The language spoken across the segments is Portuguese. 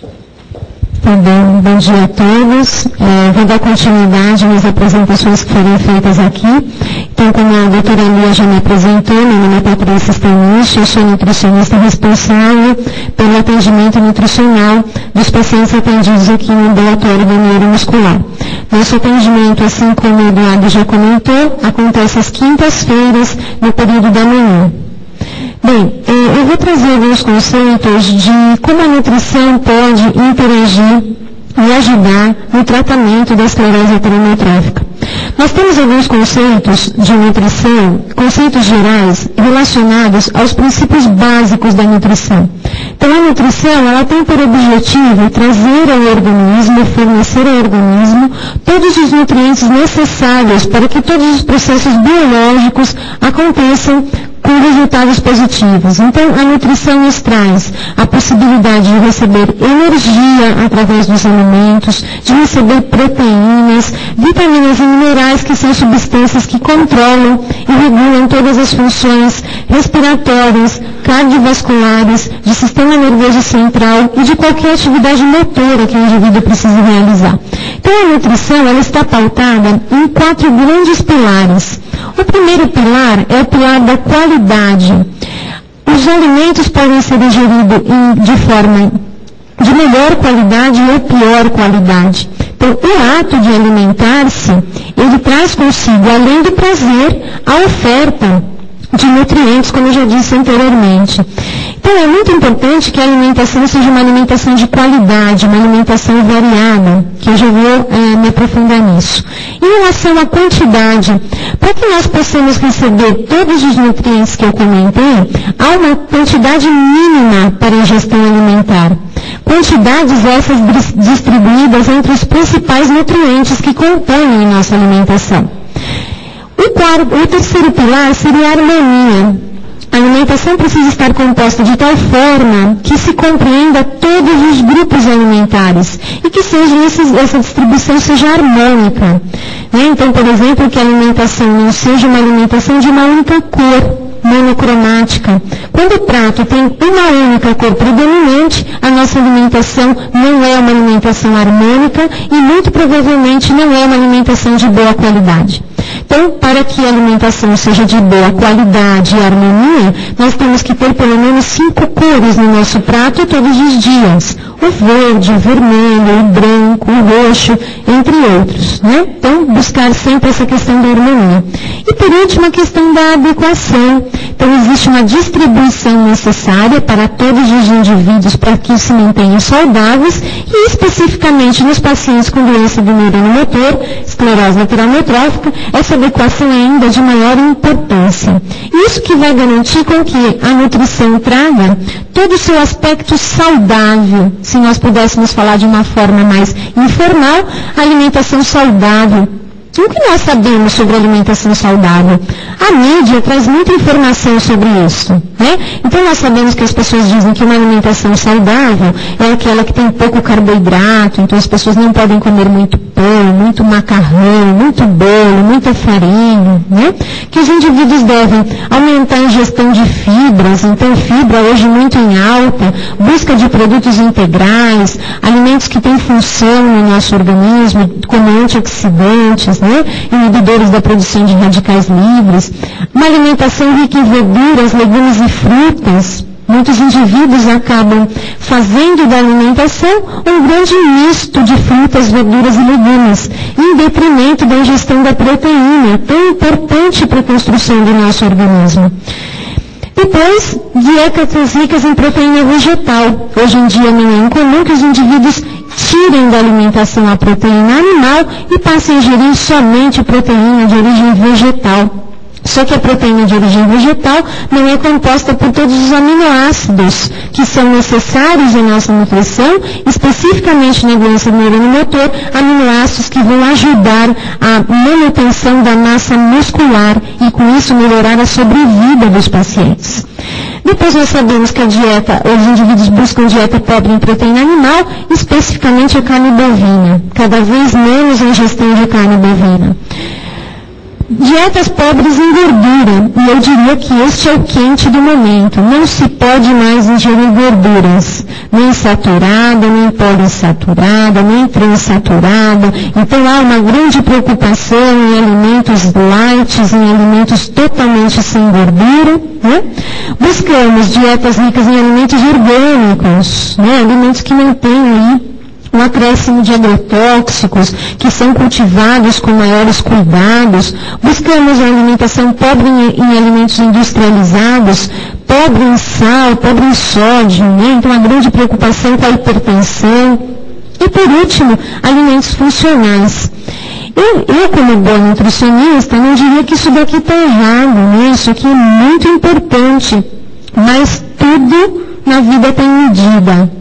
Tá bom, bom dia a todos. Vou dar continuidade nas apresentações que foram feitas aqui. Então, como a doutora Lia já me apresentou, meu nome é Patrícia Stanisch, eu sou nutricionista responsável pelo atendimento nutricional dos pacientes atendidos aqui no ambulatório da neuromuscular. Nosso atendimento, assim como o Eduardo já comentou, acontece às quintas-feiras, no período da manhã. Bem, eu vou trazer alguns conceitos de como a nutrição pode interagir e ajudar no tratamento da esclerose lateral-amiotrófica. Nós temos alguns conceitos de nutrição, conceitos gerais, relacionados aos princípios básicos da nutrição. Então, a nutrição, ela tem por objetivo trazer ao organismo, fornecer ao organismo todos os nutrientes necessários para que todos os processos biológicos aconteçam com resultados positivos. Então, a nutrição nos traz a possibilidade de receber energia através dos alimentos, de receber proteínas, vitaminas e minerais, que são substâncias que controlam e regulam todas as funções respiratórias, cardiovasculares, de sistema nervoso central e de qualquer atividade motora que o indivíduo precisa realizar. Então, a nutrição, ela está pautada em 4 grandes pilares. O primeiro pilar é o pilar da qualidade. Os alimentos podem ser ingeridos de forma de melhor qualidade ou pior qualidade. Então, o ato de alimentar-se, ele traz consigo, além do prazer, a oferta de nutrientes, como eu já disse anteriormente. Então, é muito importante que a alimentação seja uma alimentação de qualidade, uma alimentação variada, que eu já vou me aprofundar nisso. Em relação à quantidade, para que nós possamos receber todos os nutrientes que eu comentei, há uma quantidade mínima para a ingestão alimentar. Quantidades essas distribuídas entre os principais nutrientes que compõem a nossa alimentação. O terceiro pilar seria a harmonia. A alimentação precisa estar composta de tal forma que se compreenda todos os grupos alimentares e que essa distribuição seja harmônica. Então, por exemplo, que a alimentação não seja uma alimentação de uma única cor, monocromática. Quando o prato tem uma única cor predominante, a nossa alimentação não é uma alimentação harmônica e muito provavelmente não é uma alimentação de boa qualidade. Então, para que a alimentação seja de boa qualidade e harmonia, nós temos que ter pelo menos 5 cores no nosso prato todos os dias. O verde, o vermelho, o branco, o roxo, entre outros. Então, buscar sempre essa questão da harmonia. E por último, a questão da adequação. Então, existe uma distribuição necessária para todos os indivíduos para que se mantenham saudáveis e especificamente nos pacientes com doença do neurônio motor, esclerose lateral amiotrófica, essa adequação é ainda de maior importância. Isso que vai garantir com que a nutrição traga todo o seu aspecto saudável. Se nós pudéssemos falar de uma forma mais informal, a alimentação saudável. O que nós sabemos sobre alimentação saudável? A mídia traz muita informação sobre isso, Então nós sabemos que as pessoas dizem que uma alimentação saudável é aquela que tem pouco carboidrato, então as pessoas não podem comer muito pão, muito macarrão, muito bolo, muita farinha, Que os indivíduos devem aumentar a ingestão de fibras, então fibra hoje muito em alta, busca de produtos integrais, alimentos que têm função no nosso organismo, como antioxidantes, inibidores da produção de radicais livres, uma alimentação rica em verduras, legumes e frutas. Muitos indivíduos acabam fazendo da alimentação um grande misto de frutas, verduras e legumes, em detrimento da ingestão da proteína, tão importante para a construção do nosso organismo. Depois, dietas ricas em proteína vegetal. Hoje em dia não é incomum que os indivíduos tirem da alimentação a proteína animal e passem a ingerir somente proteína de origem vegetal. Só que a proteína de origem vegetal não é composta por todos os aminoácidos que são necessários em nossa nutrição, especificamente na doença do neurônio motor, aminoácidos que vão ajudar a manutenção da massa muscular e com isso melhorar a sobrevida dos pacientes. Depois nós sabemos que os indivíduos buscam dieta pobre em proteína animal, especificamente a carne bovina, cada vez menos a ingestão de carne bovina. Dietas pobres em gordura, e eu diria que este é o quente do momento. Não se pode mais ingerir gorduras. nem saturada, nem poliinsaturada, nem transsaturada. Então há uma grande preocupação em alimentos light, em alimentos totalmente sem gordura, né? Buscamos dietas ricas em alimentos orgânicos, né? Alimentos que não têm aí um acréscimo de agrotóxicos, que são cultivados com maiores cuidados. Buscamos uma alimentação pobre em alimentos industrializados, pobre em sal, pobre em sódio, né? Então, uma grande preocupação com a hipertensão. E, por último, alimentos funcionais. Eu, como boa nutricionista, não diria que isso daqui está errado, né? Isso aqui é muito importante, mas tudo na vida tem medida.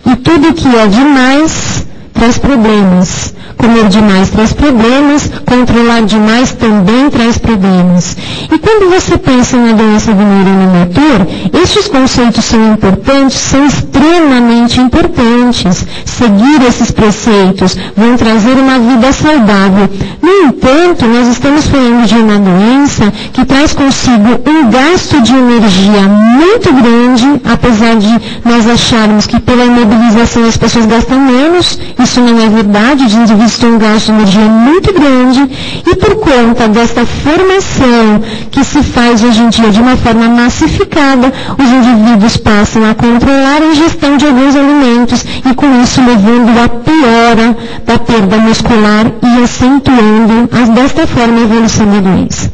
E tudo que é demais traz problemas. Comer demais traz problemas, controlar demais também traz problemas. E quando você pensa na doença do neurônio motor, estes conceitos são importantes, são extremamente importantes. Seguir esses preceitos vão trazer uma vida saudável. No entanto, nós estamos falando de uma doença que traz consigo um gasto de energia muito grande, apesar de nós acharmos que pela imobilização as pessoas gastam menos, isso não é verdade, os indivíduos têm um gasto de energia muito grande, e por conta desta formação que se faz hoje em dia de uma forma massificada, os indivíduos passam a controlar a ingestão de alguns alimentos e com isso levando à piora da perda muscular e acentuando desta forma a evolução da doença.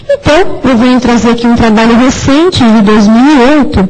Então, eu venho trazer aqui um trabalho recente de 2008,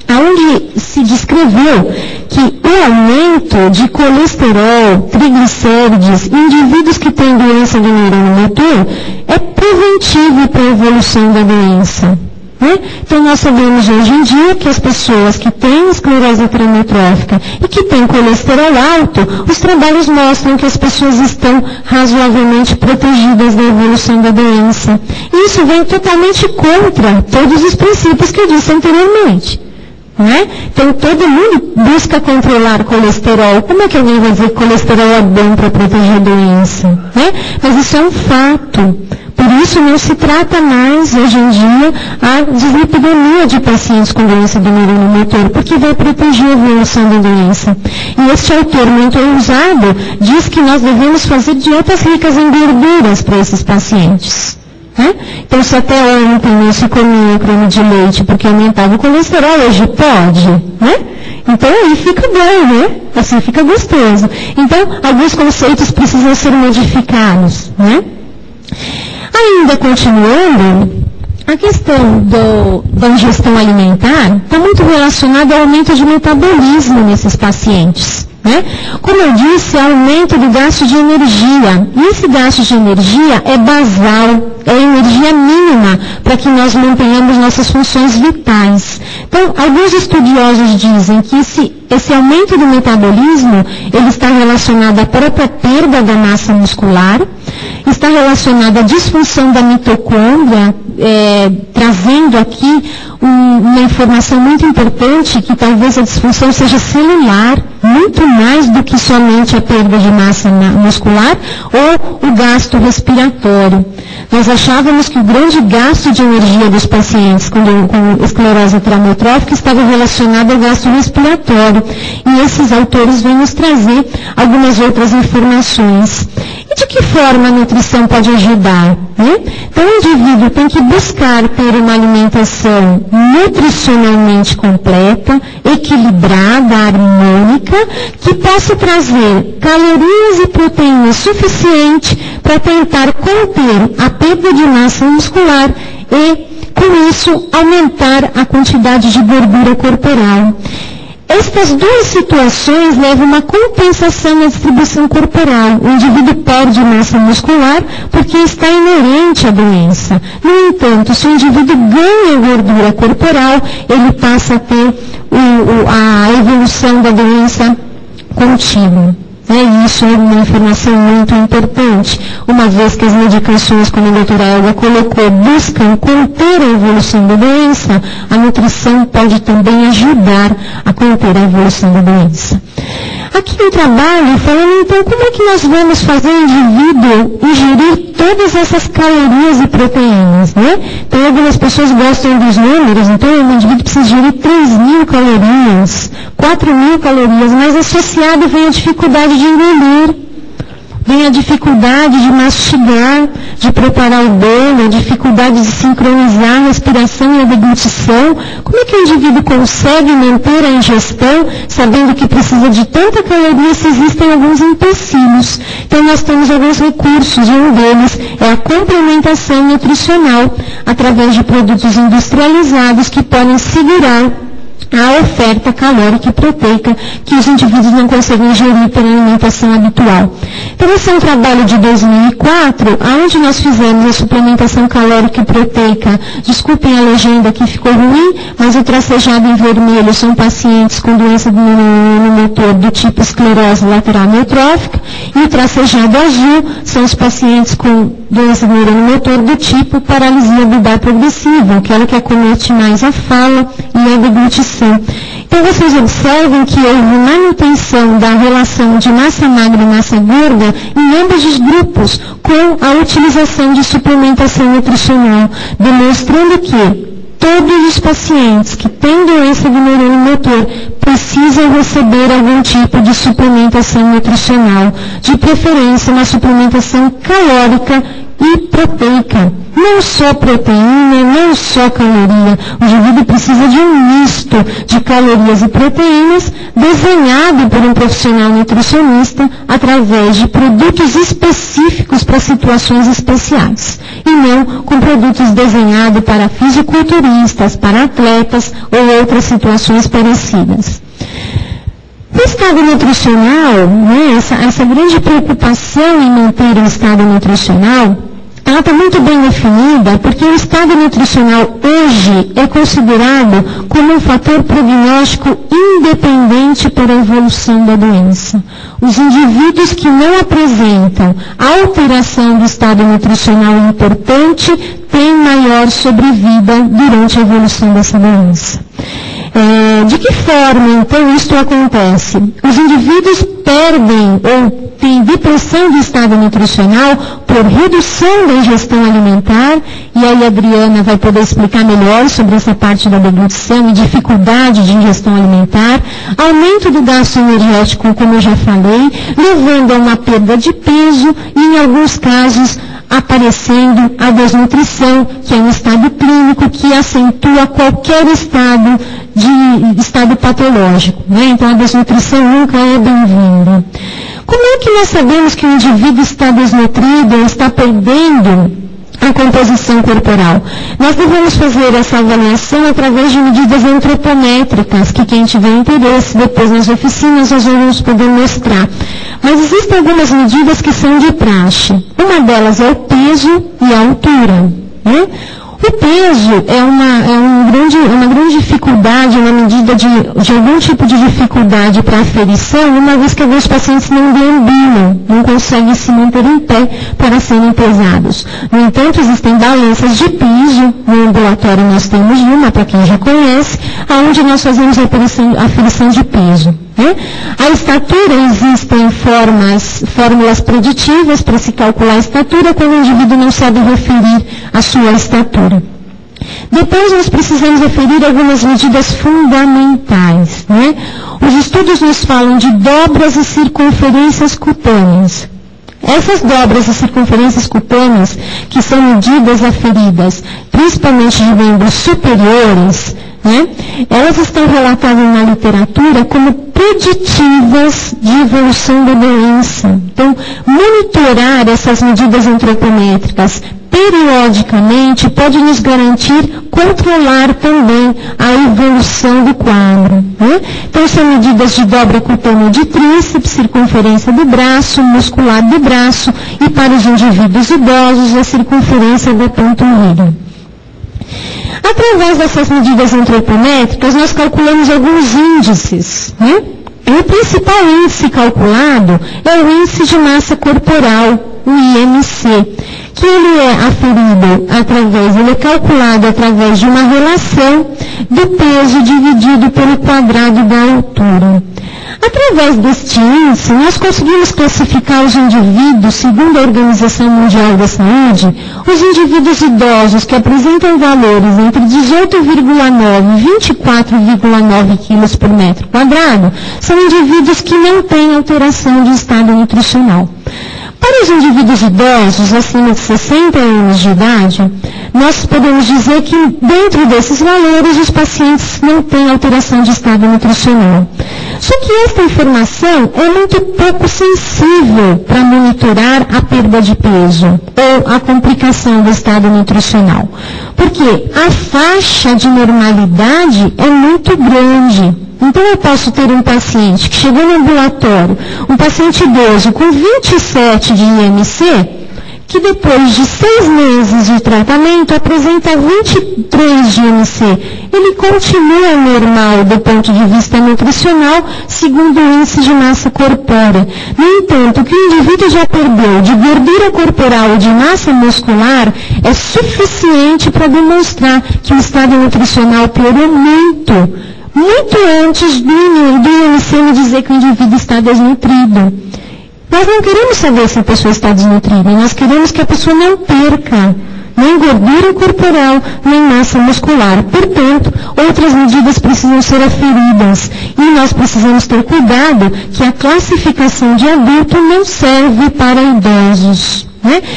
onde se descreveu que o aumento de colesterol, triglicérides em indivíduos que têm doença do neurônio motor é preventivo para a evolução da doença. Né? Então nós sabemos hoje em dia que as pessoas que têm esclerose lateral-amiotrófica e que têm colesterol alto, os trabalhos mostram que as pessoas estão razoavelmente protegidas da evolução da doença. E isso vem totalmente contra todos os princípios que eu disse anteriormente. Né? Então todo mundo busca controlar colesterol. Como é que alguém vai dizer que colesterol é bom para proteger a doença? Né? Mas isso é um fato. Por isso não se trata mais, hoje em dia, a dislipidemia de pacientes com doença do neurônio motor, porque vai proteger a evolução da doença. E este autor muito ousado diz que nós devemos fazer dietas ricas em gorduras para esses pacientes. Né? Então, se até ontem não se comia creme de leite porque aumentava o colesterol, hoje pode, né? Então, aí fica bom, né? Assim fica gostoso. Então, alguns conceitos precisam ser modificados, né? Ainda continuando, a questão da ingestão alimentar está muito relacionada ao aumento de metabolismo nesses pacientes. Né? Como eu disse, aumento do gasto de energia. E esse gasto de energia é basal, é energia mínima para que nós mantenhamos nossas funções vitais. Então, alguns estudiosos dizem que esse aumento do metabolismo, ele está relacionado à própria perda da massa muscular, está relacionado à disfunção da mitocôndria, trazendo aqui uma informação muito importante, que talvez a disfunção seja celular, muito mais do que somente a perda de massa muscular ou o gasto respiratório. Nós achávamos que o grande gasto de energia dos pacientes com esclerose lateral-amiotrófica estava relacionado ao gasto respiratório. E esses autores vêm nos trazer algumas outras informações. E de que forma a nutrição pode ajudar? Né? Então, o indivíduo tem que buscar ter uma alimentação nutricionalmente completa, equilibrada, harmônica, que possa trazer calorias e proteínas suficientes para tentar conter a perda de massa muscular e, com isso, aumentar a quantidade de gordura corporal. Estas duas situações levam a uma compensação na distribuição corporal. O indivíduo perde massa muscular porque está inerente à doença. No entanto, se o indivíduo ganha gordura corporal, ele passa a ter a evolução da doença contínua. Isso é uma informação muito importante, uma vez que as medicações, como a doutora Elga colocou, buscam conter a evolução da doença, a nutrição pode também ajudar a conter a evolução da doença. Aqui no trabalho, falando então como é que nós vamos fazer o indivíduo ingerir todas essas calorias e proteínas, né? Então algumas pessoas gostam dos números, então o indivíduo precisa ingerir 3.000 calorias, 4 4.000 calorias, mas associado vem a dificuldade de engolir, vem a dificuldade de mastigar, de preparar o bolo, a dificuldade de sincronizar a respiração e a deglutição. Como é que o indivíduo consegue manter a ingestão, sabendo que precisa de tanta caloria se existem alguns empecilhos? Então nós temos alguns recursos, e um deles é a complementação nutricional, através de produtos industrializados que podem segurar a oferta calórica e proteica que os indivíduos não conseguem ingerir pela alimentação habitual. Então esse é um trabalho de 2004, onde nós fizemos a suplementação calórica e proteica. Desculpem a legenda que ficou ruim, mas o tracejado em vermelho são pacientes com doença do neurônio motor do tipo esclerose lateral amiotrófica, e o tracejado azul são os pacientes com doença do neurônio motor do tipo paralisia bulbar progressiva, aquela que acomete mais a fala e a deglutição. Então vocês observem que houve manutenção da relação de massa magra e massa gorda em ambos os grupos, com a utilização de suplementação nutricional, demonstrando que todos os pacientes que têm doença do neurônio motor precisam receber algum tipo de suplementação nutricional, de preferência uma suplementação calórica e proteica. Não só proteína, não só caloria. O indivíduo precisa de um misto de calorias e proteínas desenhado por um profissional nutricionista através de produtos específicos para situações especiais. E não com produtos desenhados para fisiculturistas, para atletas ou outras situações parecidas. O estado nutricional, essa grande preocupação em manter o estado nutricional, ela está muito bem definida, porque o estado nutricional hoje é considerado como um fator prognóstico independente para a evolução da doença. Os indivíduos que não apresentam alteração do estado nutricional importante têm maior sobrevida durante a evolução dessa doença. De que forma, então, isto acontece? Os indivíduos perdem ou têm depressão do estado nutricional por redução da ingestão alimentar, e aí a Adriana vai poder explicar melhor sobre essa parte da deglutição e dificuldade de ingestão alimentar, aumento do gasto energético, como eu já falei, levando a uma perda de peso e, em alguns casos, aparecendo a desnutrição, que é um estado clínico que acentua qualquer estado patológico, Então a desnutrição nunca é bem-vinda. Como é que nós sabemos que o indivíduo está desnutrido ou está perdendo a composição corporal? Nós devemos fazer essa avaliação através de medidas antropométricas, que quem tiver interesse, depois nas oficinas nós vamos poder mostrar. Mas existem algumas medidas que são de praxe. Uma delas é o peso e a altura. O peso é uma grande dificuldade, uma medida de algum tipo de dificuldade para aferição, uma vez que alguns pacientes não deambulam, não conseguem se manter em pé para serem pesados. No entanto, existem balanças de piso, no ambulatório nós temos uma, para quem já conhece, onde nós fazemos a aferição de peso. A estatura, existem fórmulas preditivas para se calcular a estatura quando o indivíduo não sabe referir a sua estatura. Depois nós precisamos referir algumas medidas fundamentais. Os estudos nos falam de dobras e circunferências cutâneas. Essas dobras e circunferências cutâneas, que são medidas aferidas, principalmente de membros superiores, elas estão relatadas na literatura como preditivas de evolução da doença. Então, monitorar essas medidas antropométricas periodicamente pode nos garantir controlar também a evolução do quadro. Então, são medidas de dobra cutânea de tríceps, circunferência do braço, muscular do braço, e para os indivíduos idosos, a circunferência da panturrilha. Através dessas medidas antropométricas, nós calculamos alguns índices. O principal índice calculado é o índice de massa corporal, o IMC, que ele é calculado através de uma relação do peso dividido pelo quadrado da altura. Através deste índice, nós conseguimos classificar os indivíduos, segundo a Organização Mundial da Saúde, os indivíduos idosos que apresentam valores entre 18,9 e 24,9 quilos por metro quadrado, são indivíduos que não têm alteração de estado nutricional. Para os indivíduos idosos, acima de 60 anos de idade, nós podemos dizer que dentro desses valores os pacientes não têm alteração de estado nutricional. Só que esta informação é muito pouco sensível para monitorar a perda de peso ou a complicação do estado nutricional. Porque a faixa de normalidade é muito grande. Então eu posso ter um paciente que chegou no ambulatório, um paciente idoso com 27 de IMC, que depois de 6 meses de tratamento apresenta 23 de IMC. Ele continua normal do ponto de vista nutricional, segundo o índice de massa corpórea. No entanto, o que o indivíduo já perdeu de gordura corporal ou de massa muscular é suficiente para demonstrar que o estado nutricional piorou muito antes do IMC me dizer que o indivíduo está desnutrido. Nós não queremos saber se a pessoa está desnutrida, nós queremos que a pessoa não perca nem gordura corporal, nem massa muscular. Portanto, outras medidas precisam ser aferidas e nós precisamos ter cuidado que a classificação de adulto não serve para idosos.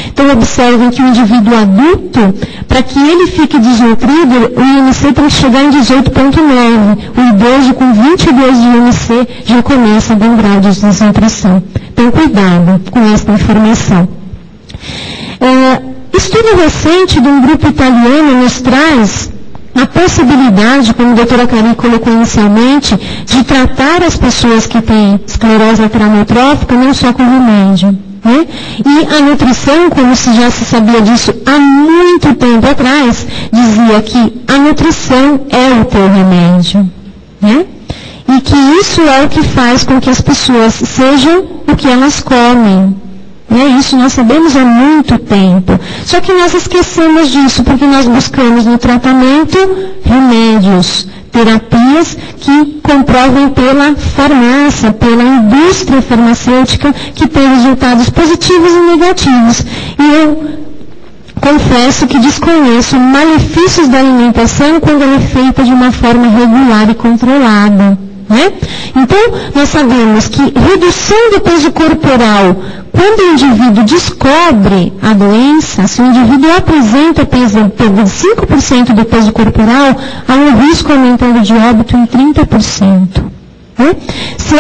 Então, observem que o indivíduo adulto, para que ele fique desnutrido, o IMC tem que chegar em 18,9. O idoso com 22 de IMC já começa a dar um grau de desnutrição. Então, cuidado com esta informação. Estudo recente de um grupo italiano nos traz a possibilidade, como a doutora Cari colocou inicialmente, de tratar as pessoas que têm esclerose lateral amiotrófica não só com remédio. E a nutrição, como já se sabia disso há muito tempo atrás, dizia que a nutrição é o teu remédio. E que isso é o que faz com que as pessoas sejam o que elas comem. Isso nós sabemos há muito tempo. Só que nós esquecemos disso, porque nós buscamos no tratamento remédios, terapias que comprovem pela farmácia, pela indústria farmacêutica, que tem resultados positivos e negativos. E eu confesso que desconheço malefícios da alimentação quando ela é feita de uma forma regular e controlada. Então, nós sabemos que redução do peso corporal, quando o indivíduo descobre a doença, se o indivíduo apresenta perda de 5% do peso corporal, há um risco aumentando de óbito em 30%. Se